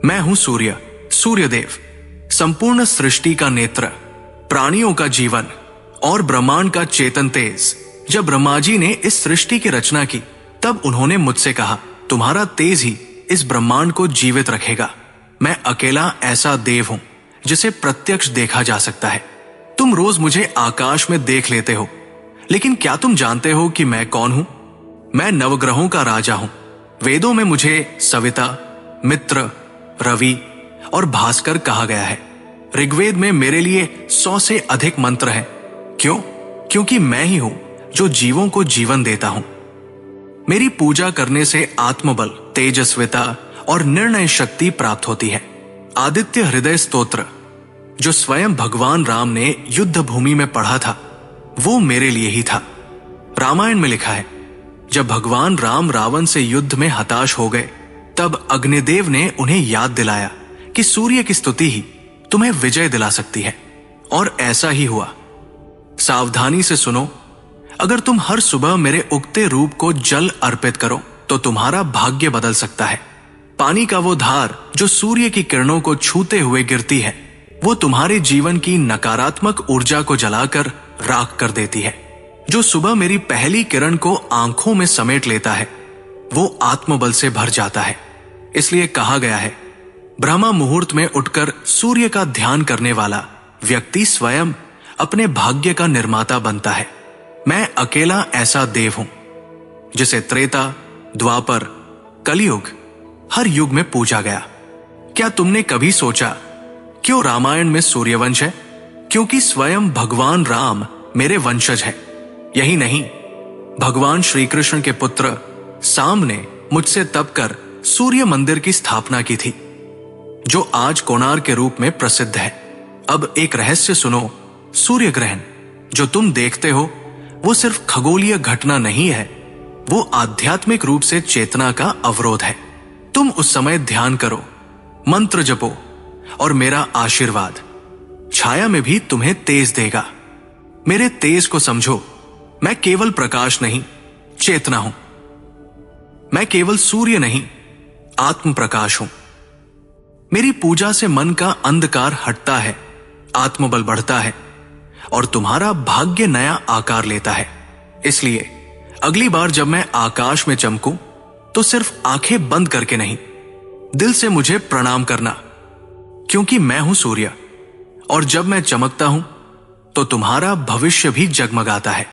मैं हूं सूर्य, सूर्यदेव, संपूर्ण सृष्टि का नेत्र, प्राणियों का जीवन और ब्रह्मांड का चेतन तेज। जब ब्रह्मा जी ने इस सृष्टि की रचना की, तब उन्होंने मुझसे कहा, तुम्हारा तेज ही इस ब्रह्मांड को जीवित रखेगा। मैं अकेला ऐसा देव हूं जिसे प्रत्यक्ष देखा जा सकता है। तुम रोज मुझे आकाश में देख लेते हो, लेकिन क्या तुम जानते हो कि मैं कौन हूं? मैं नवग्रहों का राजा हूं। वेदों में मुझे सविता, मित्र, रवि और भास्कर कहा गया है। ऋग्वेद में मेरे लिए 100 से अधिक मंत्र हैं। क्यों? क्योंकि मैं ही हूं जो जीवों को जीवन देता हूं। मेरी पूजा करने से आत्मबल, तेजस्विता और निर्णय शक्ति प्राप्त होती है। आदित्य हृदय स्तोत्र, जो स्वयं भगवान राम ने युद्ध भूमि में पढ़ा था, वो मेरे लिए ही था। रामायण में लिखा है, जब भगवान राम रावण से युद्ध में हताश हो गए, तब अग्निदेव ने उन्हें याद दिलाया कि सूर्य की स्तुति ही तुम्हें विजय दिला सकती है। और ऐसा ही हुआ। सावधानी से सुनो, अगर तुम हर सुबह मेरे उगते रूप को जल अर्पित करो तो तुम्हारा भाग्य बदल सकता है। पानी का वो धार जो सूर्य की किरणों को छूते हुए गिरती है, वो तुम्हारे जीवन की नकारात्मक ऊर्जा को जलाकर राख कर देती है। जो सुबह मेरी पहली किरण को आंखों में समेट लेता है, वो आत्मबल से भर जाता है। इसलिए कहा गया है, ब्रह्मा मुहूर्त में उठकर सूर्य का ध्यान करने वाला व्यक्ति स्वयं अपने भाग्य का निर्माता बनता है। मैं अकेला ऐसा देव हूं जिसे त्रेता, द्वापर, कलयुग, हर युग में पूजा गया। क्या तुमने कभी सोचा क्यों रामायण में सूर्यवंश है? क्योंकि स्वयं भगवान राम मेरे वंशज है। यही नहीं, भगवान श्री कृष्ण के पुत्र साम ने मुझसे तप कर सूर्य मंदिर की स्थापना की थी, जो आज कोणार्क के रूप में प्रसिद्ध है। अब एक रहस्य सुनो, सूर्य ग्रहण जो तुम देखते हो, वो सिर्फ खगोलीय घटना नहीं है, वो आध्यात्मिक रूप से चेतना का अवरोध है। तुम उस समय ध्यान करो, मंत्र जपो और मेरा आशीर्वाद छाया में भी तुम्हें तेज देगा। मेरे तेज को समझो, मैं केवल प्रकाश नहीं, चेतना हूं। मैं केवल सूर्य नहीं, आत्म प्रकाश हूं। मेरी पूजा से मन का अंधकार हटता है, आत्मबल बढ़ता है और तुम्हारा भाग्य नया आकार लेता है। इसलिए अगली बार जब मैं आकाश में चमकूं, तो सिर्फ आंखें बंद करके नहीं, दिल से मुझे प्रणाम करना, क्योंकि मैं हूं सूर्य और जब मैं चमकता हूं तो तुम्हारा भविष्य भी जगमगाता है।